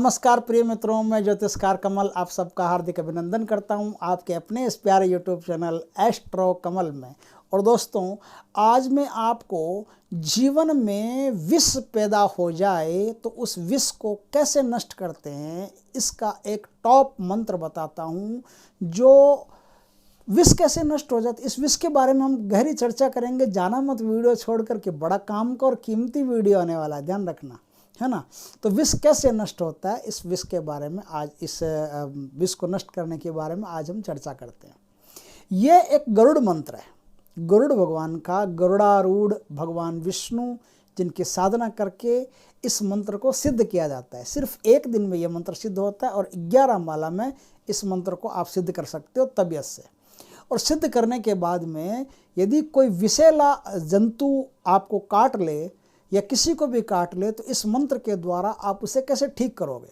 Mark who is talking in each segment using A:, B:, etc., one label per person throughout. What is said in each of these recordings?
A: नमस्कार प्रिय मित्रों, मैं ज्योतिषकार कमल आप सबका हार्दिक अभिनंदन करता हूं आपके अपने इस प्यारे यूट्यूब चैनल एस्ट्रो कमल में। और दोस्तों, आज मैं आपको जीवन में विष पैदा हो जाए तो उस विष को कैसे नष्ट करते हैं इसका एक टॉप मंत्र बताता हूं। जो विष कैसे नष्ट हो जाता है, इस विष के बारे में हम गहरी चर्चा करेंगे। जाना मत वीडियो छोड़ करके, बड़ा काम का और कीमती वीडियो आने वाला है, ध्यान रखना, है ना। तो विष कैसे नष्ट होता है, इस विष के बारे में आज, इस विष को नष्ट करने के बारे में आज हम चर्चा करते हैं। ये एक गरुड़ मंत्र है, गरुड़ भगवान का, गरुड़ारूढ़ भगवान विष्णु जिनकी साधना करके इस मंत्र को सिद्ध किया जाता है। सिर्फ एक दिन में यह मंत्र सिद्ध होता है और 11 माला में इस मंत्र को आप सिद्ध कर सकते हो तबीयत से। और सिद्ध करने के बाद में यदि कोई विषैला जंतु आपको काट ले या किसी को भी काट ले तो इस मंत्र के द्वारा आप उसे कैसे ठीक करोगे,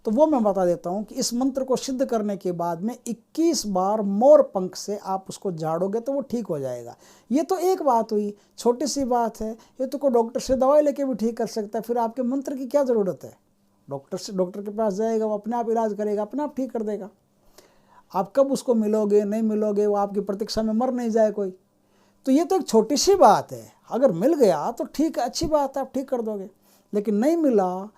A: तो वो मैं बता देता हूँ कि इस मंत्र को सिद्ध करने के बाद में 21 बार मोर पंख से आप उसको झाड़ोगे तो वो ठीक हो जाएगा। ये तो एक बात हुई, छोटी सी बात है। ये तो कोई डॉक्टर से दवाई लेके भी ठीक कर सकता है, फिर आपके मंत्र की क्या ज़रूरत है। डॉक्टर के पास जाएगा, वो अपने आप इलाज करेगा, अपने आप ठीक कर देगा। आप कब उसको मिलोगे नहीं मिलोगे, वो आपकी प्रतीक्षा में मर नहीं जाए कोई। तो ये तो एक छोटी सी बात है, अगर मिल गया तो ठीक है, अच्छी बात है, आप ठीक कर दोगे। लेकिन नहीं मिला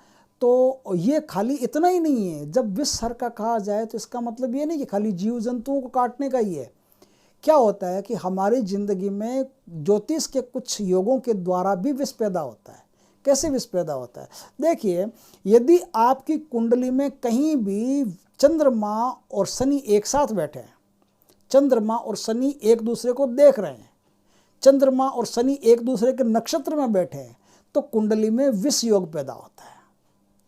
A: तो ये खाली इतना ही नहीं है। जब विष हर का कहा जाए तो इसका मतलब ये नहीं कि खाली जीव जंतुओं को काटने का ही है। क्या होता है कि हमारी ज़िंदगी में ज्योतिष के कुछ योगों के द्वारा भी विष पैदा होता है। कैसे विष पैदा होता है, देखिए, यदि आपकी कुंडली में कहीं भी चंद्रमा और शनि एक साथ बैठे हैं, चंद्रमा और शनि एक दूसरे को देख रहे हैं, चंद्रमा और शनि एक दूसरे के नक्षत्र में बैठे हैं, तो कुंडली में विष योग पैदा होता है।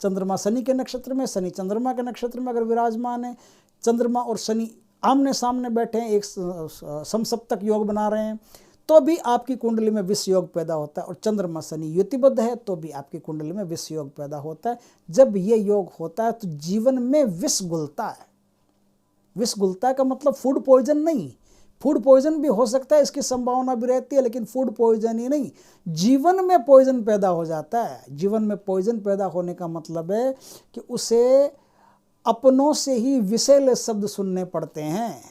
A: चंद्रमा शनि के नक्षत्र में, शनि चंद्रमा के नक्षत्र में अगर विराजमान है, चंद्रमा और शनि आमने सामने बैठे हैं, एक समसप्तक योग बना रहे हैं, तो भी आपकी कुंडली में विष योग पैदा होता है। और चंद्रमा शनि युतिबद्ध है तो भी आपकी कुंडली में विष योग पैदा होता है। जब ये योग होता है तो जीवन में विष घुलता है। विष घुलता है का मतलब फूड पॉइजन नहीं, फूड पॉइजन भी हो सकता है, इसकी संभावना भी रहती है, लेकिन फूड पॉइजन ही नहीं, जीवन में पॉइजन पैदा हो जाता है। जीवन में पॉइजन पैदा होने का मतलब है कि उसे अपनों से ही विषैले शब्द सुनने पड़ते हैं,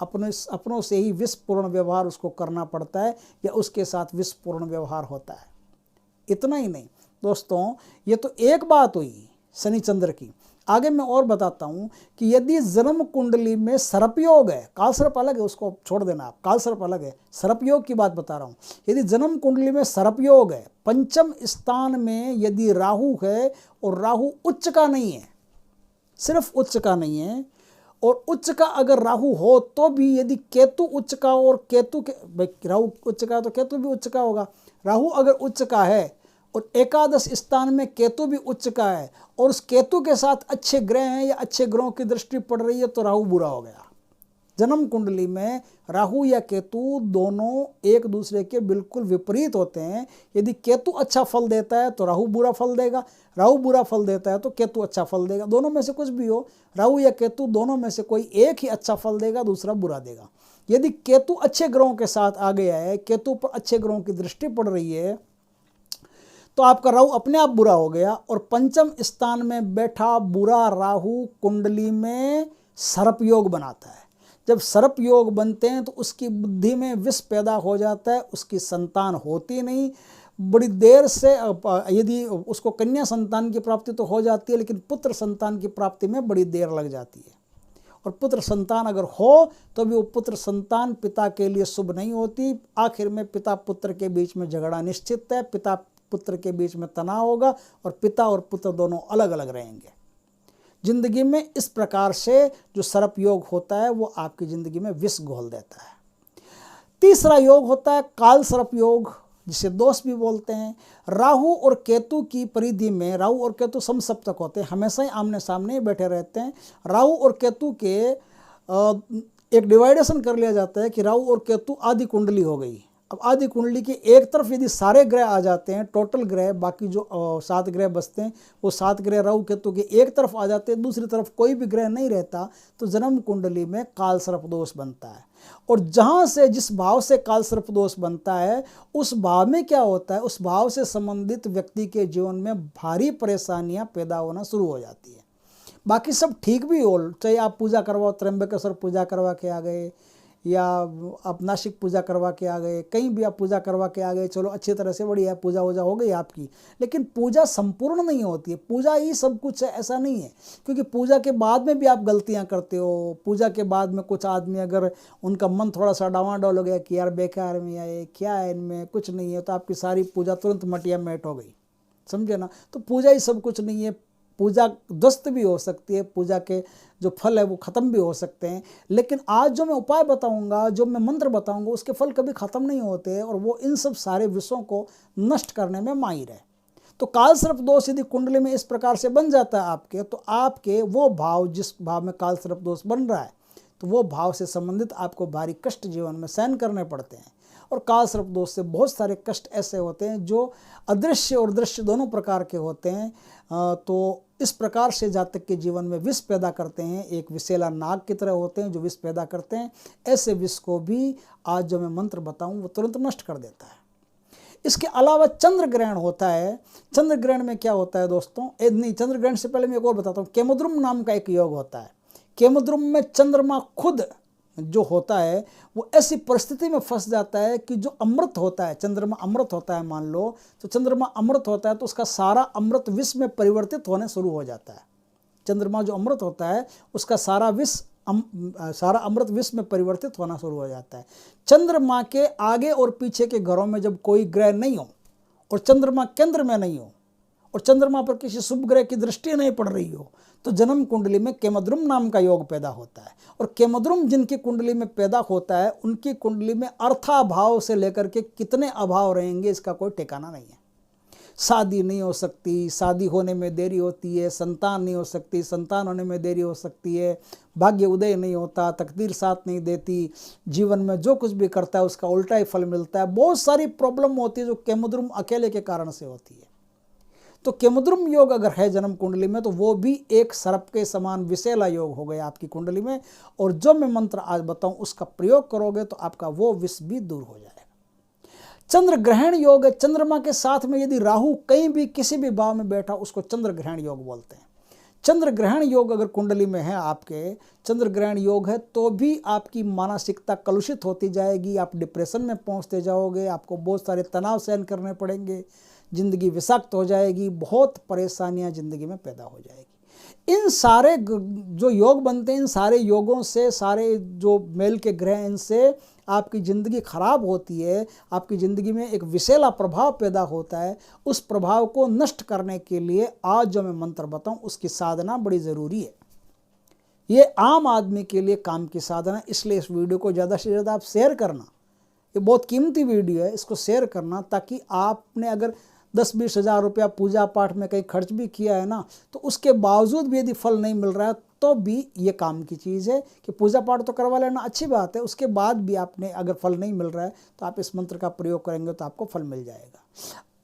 A: अपनों से ही विषपूर्ण व्यवहार उसको करना पड़ता है, या उसके साथ विषपूर्ण व्यवहार होता है। इतना ही नहीं दोस्तों, ये तो एक बात हुई शनि चंद्र की। आगे मैं और बताता हूँ कि यदि जन्म कुंडली में सर्प योग है, काल सर्प अलग है, उसको छोड़ देना आप, काल सर्प अलग है, सर्प योग की बात बता रहा हूँ। यदि जन्म कुंडली में सर्प योग है, पंचम स्थान में यदि राहु है और राहु उच्च का नहीं है, सिर्फ उच्च का नहीं है, और उच्च का अगर राहु हो तो भी, यदि केतु उच्च का और केतु के, भाई राहु उच्च का तो केतु भी उच्च का होगा, राहु अगर उच्च का है और एकादश स्थान में केतु भी उच्च का है और उस केतु के साथ अच्छे ग्रह हैं या अच्छे ग्रहों की दृष्टि पड़ रही है, तो राहु बुरा हो गया। जन्म कुंडली में राहु या केतु दोनों एक दूसरे के बिल्कुल विपरीत होते हैं। यदि केतु अच्छा फल देता है तो राहु बुरा फल देगा, राहु बुरा फल देता है तो केतु अच्छा फल देगा। दोनों में से कुछ भी हो, राहु या केतु दोनों में से कोई एक ही अच्छा फल देगा, दूसरा बुरा देगा। यदि केतु अच्छे ग्रहों के साथ आ गया है, केतु पर अच्छे ग्रहों की दृष्टि पड़ रही है, तो आपका राहु अपने आप बुरा हो गया। और पंचम स्थान में बैठा बुरा राहु कुंडली में सर्प योग बनाता है। जब सर्प योग बनते हैं तो उसकी बुद्धि में विष पैदा हो जाता है, उसकी संतान होती नहीं, बड़ी देर से, यदि उसको कन्या संतान की प्राप्ति तो हो जाती है, लेकिन पुत्र संतान की प्राप्ति में बड़ी देर लग जाती है। और पुत्र संतान अगर हो तो भी वो पुत्र संतान पिता के लिए शुभ नहीं होती। आखिर में पिता पुत्र के बीच में झगड़ा निश्चित है, पिता पुत्र के बीच में तनाव होगा और पिता और पुत्र दोनों अलग अलग रहेंगे। जिंदगी में इस प्रकार से जो सर्प योग होता है वो आपकी जिंदगी में विष घोल देता है। तीसरा योग होता है काल सर्प योग, जिसे दोष भी बोलते हैं। राहु और केतु की परिधि में, राहु और केतु समसप्तक होते हैं, हमेशा ही आमने सामने बैठे रहते हैं। राहु और केतु के एक डिवाइडेशन कर लिया जाता है कि राहु और केतु आदि कुंडली हो गई, अब आदि कुंडली की एक तरफ यदि सारे ग्रह आ जाते हैं, टोटल ग्रह, बाकी जो 7 ग्रह बचते हैं वो 7 ग्रह राहु केतु के एक तरफ आ जाते हैं, दूसरी तरफ कोई भी ग्रह नहीं रहता, तो जन्म कुंडली में काल सर्प दोष बनता है। और जहाँ से जिस भाव से काल सर्प दोष बनता है उस भाव में क्या होता है, उस भाव से संबंधित व्यक्ति के जीवन में भारी परेशानियाँ पैदा होना शुरू हो जाती है। बाकी सब ठीक भी हो, चाहे आप पूजा करवाओ, त्र्यंबकेश्वर पूजा करवा के आ गए या आप नासिक पूजा करवा के आ गए, कहीं भी आप पूजा करवा के आ गए, चलो अच्छी तरह से बढ़िया पूजा वूजा हो गई आपकी, लेकिन पूजा संपूर्ण नहीं होती है। पूजा ही सब कुछ है ऐसा नहीं है, क्योंकि पूजा के बाद में भी आप गलतियां करते हो। पूजा के बाद में कुछ आदमी अगर उनका मन थोड़ा सा डावाडोल हो गया कि यार बेकार में आए, क्या है इनमें, कुछ नहीं है, तो आपकी सारी पूजा तुरंत मटिया मेट हो गई, समझे ना। तो पूजा ही सब कुछ नहीं है, पूजा ध्वस्त भी हो सकती है, पूजा के जो फल है वो ख़त्म भी हो सकते हैं। लेकिन आज जो मैं उपाय बताऊंगा, जो मैं मंत्र बताऊंगा, उसके फल कभी ख़त्म नहीं होते और वो इन सब सारे विषयों को नष्ट करने में माहिर है। तो काल सर्प दोष यदि कुंडली में इस प्रकार से बन जाता है आपके, तो आपके वो भाव, जिस भाव में काल सर्प दोष बन रहा है, तो वो भाव से संबंधित आपको भारी कष्ट जीवन में सहन करने पड़ते हैं। और काल सर्प दोष से बहुत सारे कष्ट ऐसे होते हैं जो अदृश्य और दृश्य दोनों प्रकार के होते हैं। तो इस प्रकार से जातक के जीवन में विष पैदा करते हैं, एक विषैला नाग की तरह होते हैं जो विष पैदा करते हैं। ऐसे विष को भी आज जो मैं मंत्र बताऊं वो तुरंत नष्ट कर देता है। इसके अलावा चंद्र ग्रहण होता है। चंद्र ग्रहण में क्या होता है दोस्तों, नहीं, चंद्र ग्रहण से पहले मैं एक और बताता हूँ। केमद्रुम नाम का एक योग होता है। केमद्रुम में चंद्रमा खुद जो होता है वो ऐसी परिस्थिति में फंस जाता है कि जो अमृत होता है, चंद्रमा अमृत होता है मान लो, तो चंद्रमा अमृत होता है तो उसका सारा अमृत विष में परिवर्तित होने शुरू हो जाता है। चंद्रमा जो अमृत होता है उसका सारा अमृत विष में परिवर्तित होना शुरू हो जाता है। चंद्रमा के आगे और पीछे के घरों में जब कोई ग्रह नहीं हो और चंद्रमा केंद्र में नहीं हो और चंद्रमा पर किसी शुभ ग्रह की दृष्टि नहीं पड़ रही हो, तो जन्म कुंडली में केमद्रुम नाम का योग पैदा होता है। और केमद्रुम जिनकी कुंडली में पैदा होता है उनकी कुंडली में अर्थाभाव से लेकर के कितने अभाव रहेंगे इसका कोई ठिकाना नहीं है। शादी नहीं हो सकती, शादी होने में देरी होती है, संतान नहीं हो सकती, संतान होने में देरी हो सकती है, भाग्य उदय नहीं होता, तकदीर साथ नहीं देती, जीवन में जो कुछ भी करता है उसका उल्टा ही फल मिलता है। बहुत सारी प्रॉब्लम होती है जो केमद्रुम अकेले के कारण से होती है। तो केमद्रुम योग अगर है जन्म कुंडली में तो वो भी एक सर्प के समान विषैला योग हो गया आपकी कुंडली में। और जो मैं मंत्र आज बताऊं उसका प्रयोग करोगे तो आपका वो विष भी दूर हो जाएगा। चंद्र ग्रहण योग है। चंद्रमा के साथ में यदि राहु कहीं भी किसी भी भाव में बैठा उसको चंद्र ग्रहण योग बोलते हैं। चंद्र ग्रहण योग अगर कुंडली में है आपके, चंद्र ग्रहण योग है, तो भी आपकी मानसिकता कलुषित होती जाएगी, आप डिप्रेशन में पहुंचते जाओगे, आपको बहुत सारे तनाव सहन करने पड़ेंगे, जिंदगी विषाक्त हो जाएगी, बहुत परेशानियां जिंदगी में पैदा हो जाएगी। इन सारे जो योग बनते हैं, इन सारे योगों से, सारे जो मेल के ग्रह, इनसे आपकी ज़िंदगी खराब होती है, आपकी ज़िंदगी में एक विषैला प्रभाव पैदा होता है। उस प्रभाव को नष्ट करने के लिए आज जो मैं मंत्र बताऊं उसकी साधना बड़ी ज़रूरी है। ये आम आदमी के लिए काम की साधना, इसलिए इस वीडियो को ज़्यादा से ज़्यादा आप शेयर करना। ये बहुत कीमती वीडियो है, इसको शेयर करना, ताकि आपने अगर 10-20 हज़ार रुपया पूजा पाठ में कहीं खर्च भी किया है ना, तो उसके बावजूद भी यदि फल नहीं मिल रहा है तो भी ये काम की चीज़ है कि पूजा पाठ तो करवा लेना, अच्छी बात है, उसके बाद भी आपने अगर फल नहीं मिल रहा है तो आप इस मंत्र का प्रयोग करेंगे तो आपको फल मिल जाएगा।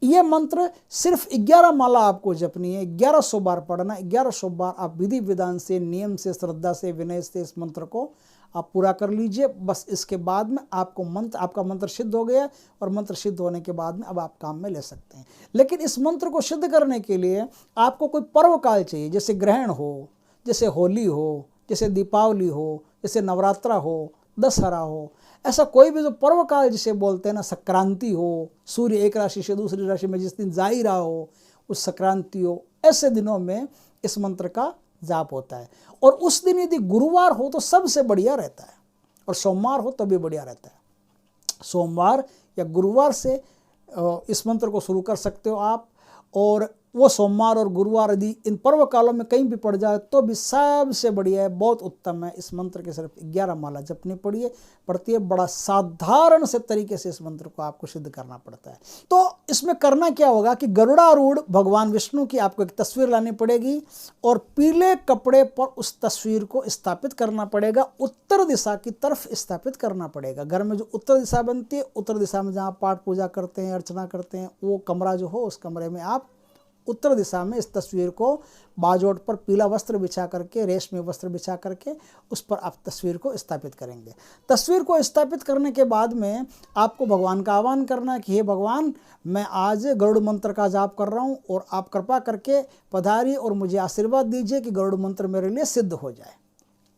A: ये मंत्र सिर्फ 11 माला आपको जपनी है, 1100 बार पढ़ना, 1100 बार आप विधि विधान से, नियम से, श्रद्धा से, विनय से इस मंत्र को आप पूरा कर लीजिए। बस इसके बाद में आपका मंत्र सिद्ध हो गया और मंत्र सिद्ध होने के बाद में अब आप काम में ले सकते हैं। लेकिन इस मंत्र को सिद्ध करने के लिए आपको कोई पर्व काल चाहिए, जैसे ग्रहण हो, जैसे होली हो, जैसे दीपावली हो, जैसे नवरात्रा हो, दशहरा हो, ऐसा कोई भी जो पर्व काल जिसे बोलते हैं ना, संक्रांति हो, सूर्य एक राशि से दूसरी राशि में जिस दिन जा ही रहा हो उस संक्रांति हो, ऐसे दिनों में इस मंत्र का जाप होता है। और उस दिन यदि गुरुवार हो तो सबसे बढ़िया रहता है, और सोमवार हो तो भी बढ़िया रहता है। सोमवार या गुरुवार से इस मंत्र को शुरू कर सकते हो आप। और वो सोमवार और गुरुवार यदि इन पर्व कालों में कहीं भी पड़ जाए तो भी सबसे बढ़िया है, बहुत उत्तम है। इस मंत्र के सिर्फ 11 माला जपनी पड़ती है। बड़ा साधारण से तरीके से इस मंत्र को आपको सिद्ध करना पड़ता है। तो इसमें करना क्या होगा कि गरुड़ारूढ़ भगवान विष्णु की आपको एक तस्वीर लानी पड़ेगी और पीले कपड़े पर उस तस्वीर को स्थापित करना पड़ेगा, उत्तर दिशा की तरफ स्थापित करना पड़ेगा। घर में जो उत्तर दिशा बनती है, उत्तर दिशा में जहाँ पाठ पूजा करते हैं, अर्चना करते हैं, वो कमरा जो हो उस कमरे में आप उत्तर दिशा में इस तस्वीर को बाजोट पर पीला वस्त्र बिछा करके, रेशमी वस्त्र बिछा करके उस पर आप तस्वीर को स्थापित करेंगे। तस्वीर को स्थापित करने के बाद में आपको भगवान का आह्वान करना है कि हे भगवान, मैं आज गरुड़ मंत्र का जाप कर रहा हूँ और आप कृपा करके पधारिए और मुझे आशीर्वाद दीजिए कि गरुड़ मंत्र मेरे लिए सिद्ध हो जाए।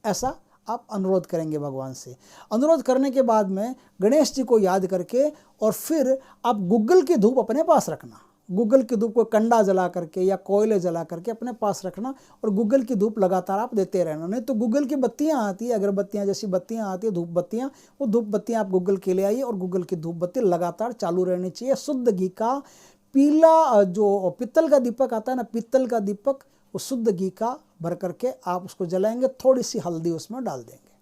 A: ऐसा आप अनुरोध करेंगे भगवान से। अनुरोध करने के बाद में गणेश जी को याद करके और फिर आप गुग्गल की धूप अपने पास रखना। गुग्गल की धूप को कंडा जला करके या कोयले जला करके अपने पास रखना और गुग्गल की धूप लगातार आप देते रहना। नहीं तो गुग्गल की बत्तियां आती है, अगरबत्तियां जैसी बत्तियां आती है, धूप बत्तियां, वो धूप बत्तियां आप गुग्गल के ले आइए और गुग्गल की धूप बत्ती लगातार चालू रहनी चाहिए। शुद्ध घी का पीला जो पित्तल का दीपक आता है ना, पित्तल का दीपक, वो शुद्ध घी का भर करके आप उसको जलाएंगे। थोड़ी सी हल्दी उसमें डाल देंगे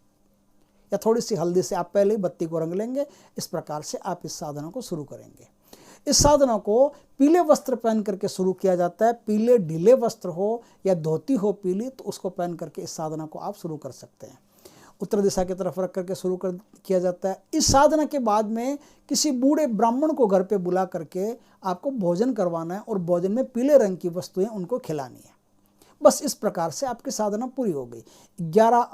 A: या थोड़ी सी हल्दी से आप पहले ही बत्ती को रंग लेंगे। इस प्रकार से आप इस साधना को शुरू करेंगे। इस साधना को पीले वस्त्र पहन करके शुरू किया जाता है। पीले ढीले वस्त्र हो या धोती हो पीली, तो उसको पहन करके इस साधना को आप शुरू कर सकते हैं। उत्तर दिशा की तरफ रख करके शुरू किया जाता है। इस साधना के बाद में किसी बूढ़े ब्राह्मण को घर पे बुला करके आपको भोजन करवाना है और भोजन में पीले रंग की वस्तुएं उनको खिलानी है। बस इस प्रकार से आपकी साधना पूरी हो गई। 11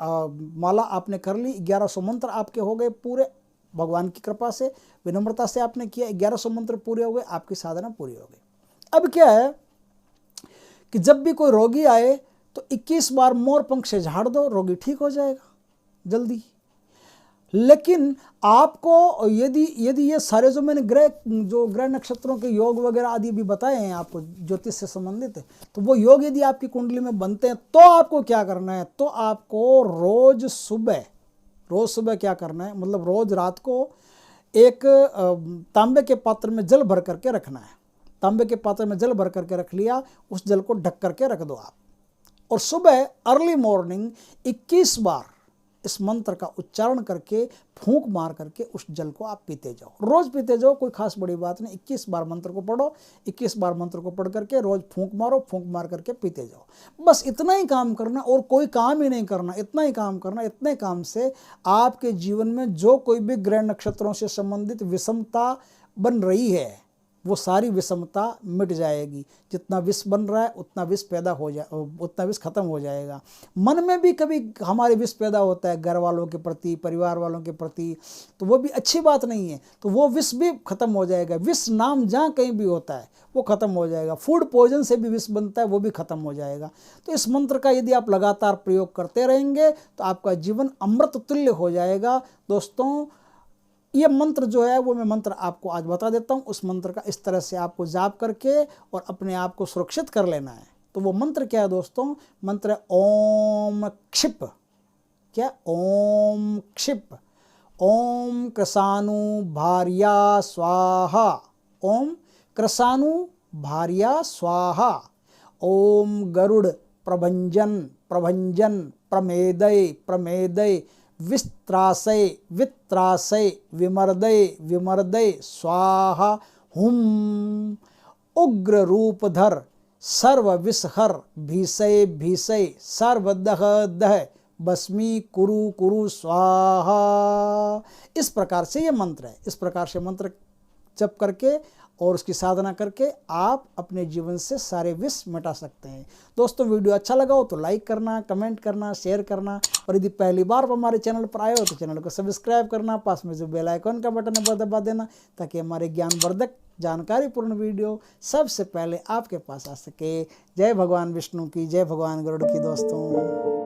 A: माला आपने कर ली, 1100 मंत्र आपके हो गए पूरे। भगवान की कृपा से, विनम्रता से आपने किया, 1100 मंत्र पूरे हो गए, आपकी साधना पूरी हो गई। अब क्या है कि जब भी कोई रोगी आए तो 21 बार मोर पंख से झाड़ दो, रोगी ठीक हो जाएगा जल्दी। लेकिन आपको यदि ये सारे जो मैंने ग्रह नक्षत्रों के योग वगैरह आदि भी बताए हैं आपको ज्योतिष से संबंधित है, तो वो योग यदि आपकी कुंडली में बनते हैं तो आपको क्या करना है, तो आपको रोज सुबह क्या करना है, मतलब रोज रात को एक तांबे के पात्र में जल भर करके रखना है। तांबे के पात्र में जल भर करके रख लिया, उस जल को ढक करके रख दो आप, और सुबह अर्ली मॉर्निंग 21 बार इस मंत्र का उच्चारण करके फूंक मार करके उस जल को आप पीते जाओ। रोज पीते जाओ, कोई खास बड़ी बात नहीं। 21 बार मंत्र को पढ़ो, 21 बार मंत्र को पढ़ करके रोज फूंक मार करके पीते जाओ। बस इतना ही काम करना और कोई काम ही नहीं करना, इतना ही काम करना। इतने काम से आपके जीवन में जो कोई भी ग्रह नक्षत्रों से संबंधित विषमता बन रही है, वो सारी विषमता मिट जाएगी। जितना विष बन रहा है उतना विष उतना विष खत्म हो जाएगा। मन में भी कभी हमारे विष पैदा होता है घर वालों के प्रति, परिवार वालों के प्रति, तो वो भी अच्छी बात नहीं है, तो वो विष भी खत्म हो जाएगा। विष नाम जहाँ कहीं भी होता है वो खत्म हो जाएगा। फूड पॉइजन से भी विष बनता है, वो भी खत्म हो जाएगा। तो इस मंत्र का यदि आप लगातार प्रयोग करते रहेंगे तो आपका जीवन अमृत तुल्य हो जाएगा। दोस्तों, ये मंत्र जो है वो मैं मंत्र आपको आज बता देता हूँ। उस मंत्र का इस तरह से आपको जाप करके और अपने आप को सुरक्षित कर लेना है। तो वो मंत्र क्या है दोस्तों? मंत्र है ओम क्षिप। क्या? ओम क्षिप। ओम कृसानु भार्या स्वाहा। ओम कृसानु भार्या स्वाहा। ओम गरुड़ प्रभंजन प्रभंजन प्रमेदय प्रमेदय विस्त्रासय वित्रासय विमर्दय विमर्दय स्वाहा। हुम उग्र रूपधर सर्व विषहर भीषय भीषय सर्वदह दह भस्मी कुरु कुरु स्वाहा। इस प्रकार से ये मंत्र है। इस प्रकार से मंत्र जप करके और उसकी साधना करके आप अपने जीवन से सारे विष मिटा सकते हैं। दोस्तों, वीडियो अच्छा लगा हो तो लाइक करना, कमेंट करना, शेयर करना, और यदि पहली बार हमारे चैनल पर आए हो तो चैनल को सब्सक्राइब करना, पास में जो बेल आइकन का बटन है वो दबा देना, ताकि हमारे ज्ञानवर्धक जानकारीपूर्ण वीडियो सबसे पहले आपके पास आ सके। जय भगवान विष्णु की, जय भगवान गरुड़ की दोस्तों।